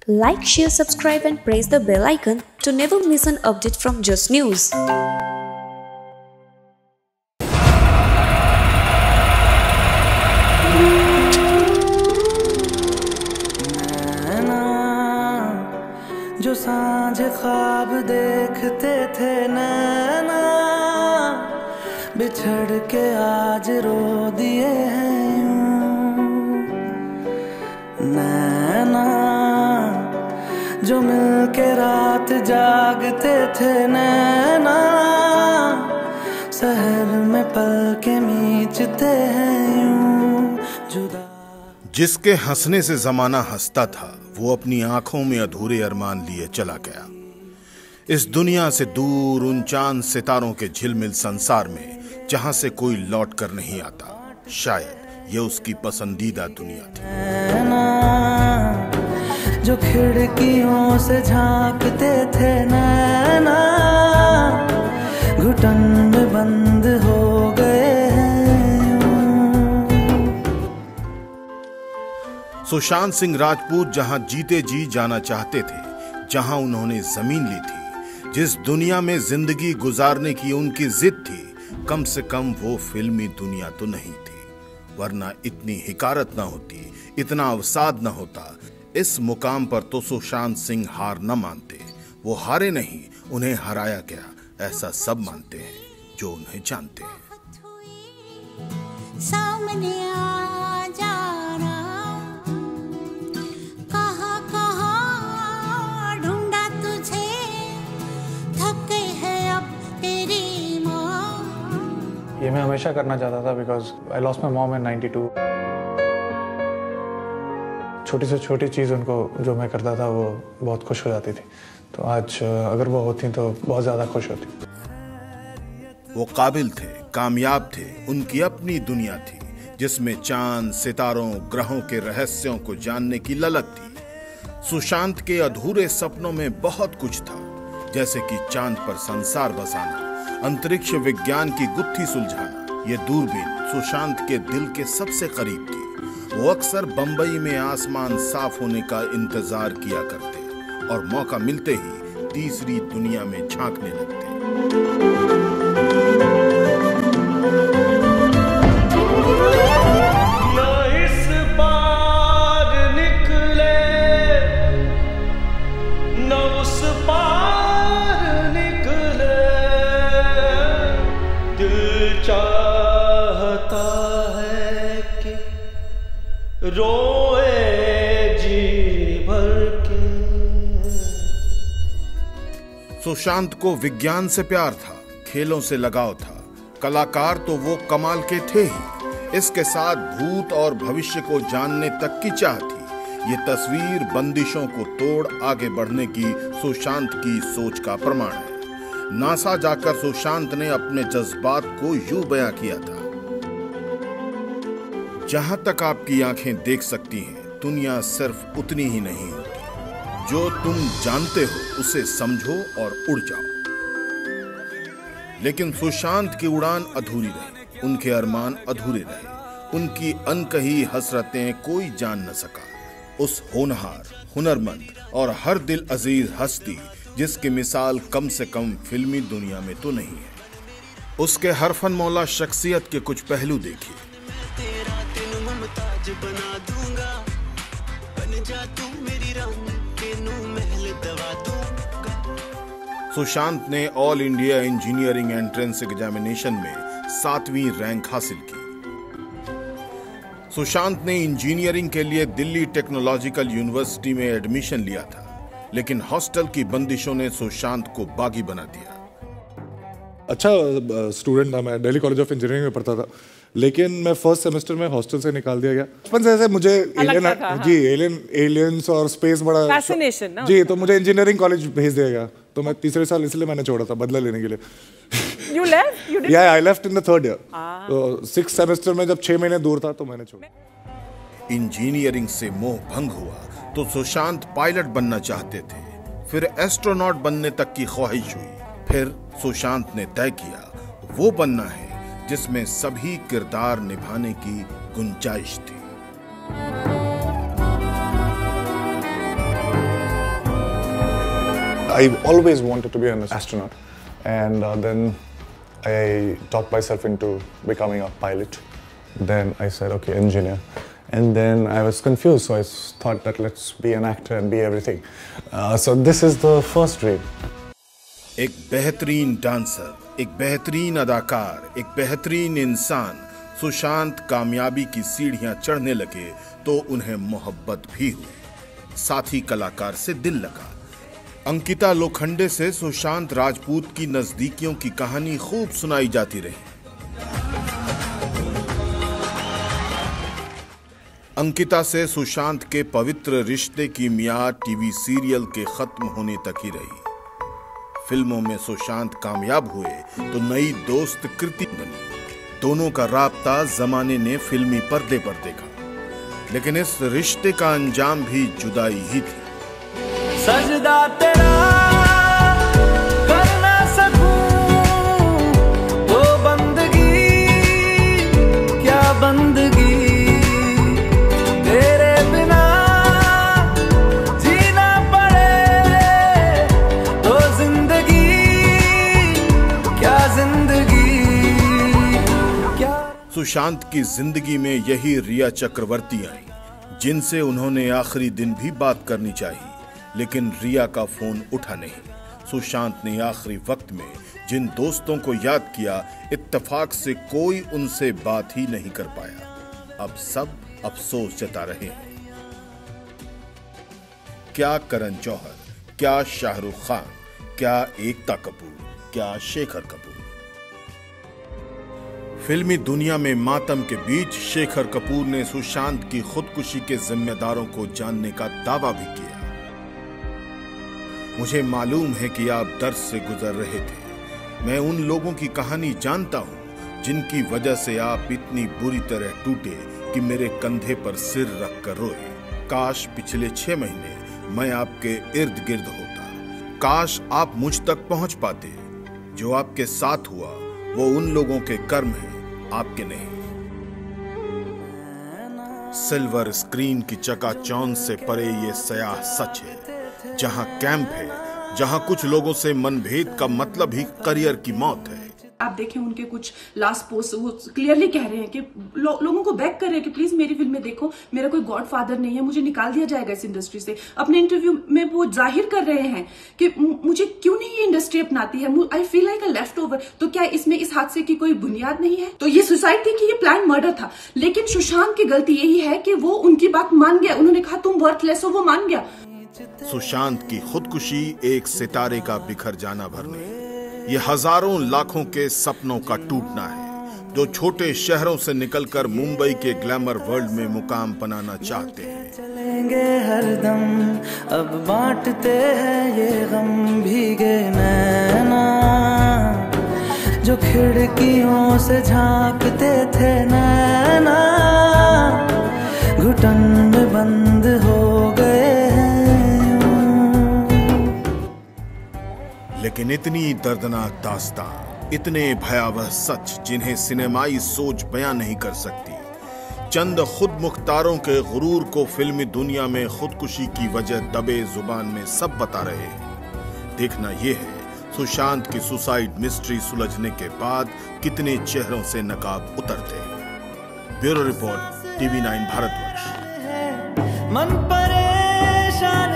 Like, share, subscribe and press the bell icon to never miss an update from Just News. जो सांझ ख्वाब देखते थे नैना, बिछड़ के आज रो दिए हैं यूं। नैना जो मिलके रात जागते थे नैना, शहर में पल के मीचते हैं यूं जुदा। जिसके हंसने से जमाना हंसता था, वो अपनी आंखों में अधूरे अरमान लिए चला गया। इस दुनिया से दूर उन चांद सितारों के झिलमिल संसार में, जहां से कोई लौट कर नहीं आता। शायद ये उसकी पसंदीदा दुनिया थी। जो खिड़कियों से झांकते थे नैना, घुटन में बंद हो गए हैं। सुशांत सिंह राजपूत जहां जीते जी जाना चाहते थे, जहां उन्होंने जमीन ली थी, जिस दुनिया में जिंदगी गुजारने की उनकी जिद थी, कम से कम वो फिल्मी दुनिया तो नहीं थी। वरना इतनी हिकारत ना होती, इतना अवसाद ना होता। इस मुकाम पर तो सुशांत सिंह हार न मानते। वो हारे नहीं, उन्हें हराया गया, ऐसा सब मानते हैं जो उन्हें जानते हैं। सामने आ जाना, कहाँ कहाँ ढूंढा तुझे, थक गई है अब तेरी माँ। ये मैं हमेशा करना चाहता था because I lost my mom in 92। छोटी से छोटी चीज़ उनको जो मैं करता था वो बहुत खुश हो जाती थी। तो आज अगर वो होती तो बहुत ज़्यादा खुश होती। वो काबिल थे, कामयाब थे, उनकी अपनी दुनिया थी जिसमें चांद, सितारों, ग्रहों के रहस्यों को जानने की ललक थी। सुशांत के अधूरे सपनों में बहुत कुछ था, जैसे कि चांद पर संसार बसाना, अंतरिक्ष विज्ञान की गुत्थी सुलझाना। ये दूरबीन सुशांत के दिल के सबसे करीब थी। वो अक्सर बंबई में आसमान साफ होने का इंतजार किया करते और मौका मिलते ही तीसरी दुनिया में झांकने लगते। न इस पार निकले, न उस पार निकले, दिल चाहता है कि रोए जी भर के। सुशांत को विज्ञान से प्यार था, खेलों से लगाव था। कलाकार तो वो कमाल के थे ही, इसके साथ भूत और भविष्य को जानने तक की चाह थी। ये तस्वीर बंदिशों को तोड़ आगे बढ़ने की सुशांत की सोच का प्रमाण है। नासा जाकर सुशांत ने अपने जज्बात को यूं बयां किया था, जहां तक आपकी आंखें देख सकती हैं, दुनिया सिर्फ उतनी ही नहीं होती। जो तुम जानते हो उसे समझो और उड़ जाओ। लेकिन सुशांत की उड़ान अधूरी रही, उनके अरमान अधूरे रहे, उनकी अनकही हसरतें कोई जान न सका। उस होनहार, हुनरमंद और हर दिल अजीज हस्ती जिसकी मिसाल कम से कम फिल्मी दुनिया में तो नहीं है। उसके हरफन मौला शख्सियत के कुछ पहलू देखिए। तेरा तेनू मुमताज बना दूंगा, बन जा तू मेरी रानी, तेनू महल दवा दूंगा। सुशांत ने all India engineering entrance examination में 7वीं रैंक हासिल की। सुशांत ने इंजीनियरिंग के लिए दिल्ली टेक्नोलॉजिकल यूनिवर्सिटी में एडमिशन लिया था, लेकिन हॉस्टल की बंदिशों ने सुशांत को बागी बना दिया। अच्छा स्टूडेंट था मैं, दिल्ली कॉलेज ऑफ इंजीनियरिंग में पढ़ता था, लेकिन मैं फर्स्ट सेमेस्टर में हॉस्टल से निकाल दिया गया। बचपन से ऐसे मुझे एलियंस और स्पेस बड़ा फैसिनेशन ना जी, तो मुझे इंजीनियरिंग कॉलेज भेज दिया गया। तो मैं तीसरे साल इसलिए मैंने छोड़ा था, बदला लेने के लिए। You left? You didn't? Yeah, I left in the third year. तो 6th सेमेस्टर में जब 6 महीने दूर था तो मैंने छोड़ा। इंजीनियरिंग से मोह भंग हुआ तो सुशांत पायलट बनना चाहते थे, फिर एस्ट्रोनॉट बनने तक की ख्वाहिश हुई। फिर सुशांत ने तय किया वो बनना है जिसमें सभी किरदार निभाने की गुंजाइश थी। I always wanted to be an astronaut, and then I talked myself into becoming a pilot. Then I said, okay, engineer. And then I was confused, so I thought that let's be an actor and be everything. So this is the first dream. एक बेहतरीन dancer, एक बेहतरीन अदाकार, एक बेहतरीन इंसान सुशांत कामयाबी की सीढ़ियां चढ़ने लगे तो उन्हें मोहब्बत भी हुई, साथ ही कलाकार से दिल लगा। अंकिता लोखंडे से सुशांत राजपूत की नजदीकियों की कहानी खूब सुनाई जाती रही। अंकिता से सुशांत के पवित्र रिश्ते की मियाद टीवी सीरियल के खत्म होने तक ही रही। फिल्मों में सुशांत कामयाब हुए तो नई दोस्त कृति बनी। दोनों का राब्ता जमाने ने फिल्मी पर्दे पर देखा, लेकिन इस रिश्ते का अंजाम भी जुदाई ही थी। सजदा तेरा कर ना सकूं तो बंदगी, क्या बंदगी तेरे बिना जीना पड़े तो जिंदगी, क्या जिंदगी क्या। सुशांत की जिंदगी में यही रिया चक्रवर्ती आई, जिनसे उन्होंने आखिरी दिन भी बात करनी चाहिए, लेकिन रिया का फोन उठा नहीं। सुशांत ने आखिरी वक्त में जिन दोस्तों को याद किया, इत्तेफाक से कोई उनसे बात ही नहीं कर पाया। अब सब अफसोस जता रहे हैं। क्या करण जौहर, क्या शाहरुख खान, क्या एकता कपूर, क्या शेखर कपूर। फिल्मी दुनिया में मातम के बीच शेखर कपूर ने सुशांत की खुदकुशी के जिम्मेदारों को जानने का दावा भी किया। मुझे मालूम है कि आप दर्द से गुजर रहे थे। मैं उन लोगों की कहानी जानता हूं जिनकी वजह से आप इतनी बुरी तरह टूटे कि मेरे कंधे पर सिर रखकर रोए। काश पिछले 6 महीने मैं आपके इर्द गिर्द होता। काश आप मुझ तक पहुंच पाते। जो आपके साथ हुआ वो उन लोगों के कर्म हैं, आपके नहीं। सिल्वर स्क्रीन की चकाचौंध से परे ये सयाह सच है। जहां कैंप है, जहां कुछ लोगों से मनभेद का मतलब ही करियर की मौत है। आप देखें उनके कुछ लास्ट पोस्ट, वो क्लियरली कह रहे हैं कि लोगों को बैक कर रहे हैं कि प्लीज मेरी फिल्म में देखो, मेरा कोई गॉडफादर नहीं है, मुझे निकाल दिया जाएगा इस इंडस्ट्री से। अपने इंटरव्यू में वो जाहिर कर रहे हैं कि मुझे क्यों नहीं ये इंडस्ट्री अपनाती है, I feel like a left over. तो क्या इसमें इस हादसे की कोई बुनियाद नहीं है? तो ये सुसाइड थी कि ये प्लान मर्डर था? लेकिन सुशांत की गलती यही है कि वो उनकी बात मान गया। उन्होंने कहा तुम वर्थलेस हो, वो मान गया। सुशांत की खुदकुशी एक सितारे का बिखर जाना भर नहीं, ये हजारों लाखों के सपनों का टूटना है, जो छोटे शहरों से निकलकर मुंबई के ग्लैमर वर्ल्ड में मुकाम बनाना चाहते हैं। चलेंगे हरदम, अब बांटते हैं ये गम भीगे नैना, जो खिड़कियों से झांकते थे नैना, घुटन में बंद हो गए हैं। लेकिन इतनी दर्दनाक दास्तान, इतने भयावह सच जिन्हें सिनेमाई सोच बयां नहीं कर सकती। चंद खुद मुख्तारों के गुरूर को फिल्मी दुनिया में खुदकुशी की वजह दबे जुबान में सब बता रहे हैं। देखना यह है सुशांत की सुसाइड मिस्ट्री सुलझने के बाद कितने चेहरों से नकाब उतरते हैं। Bureau report, TV9 Bharatvarsh. मन परेशान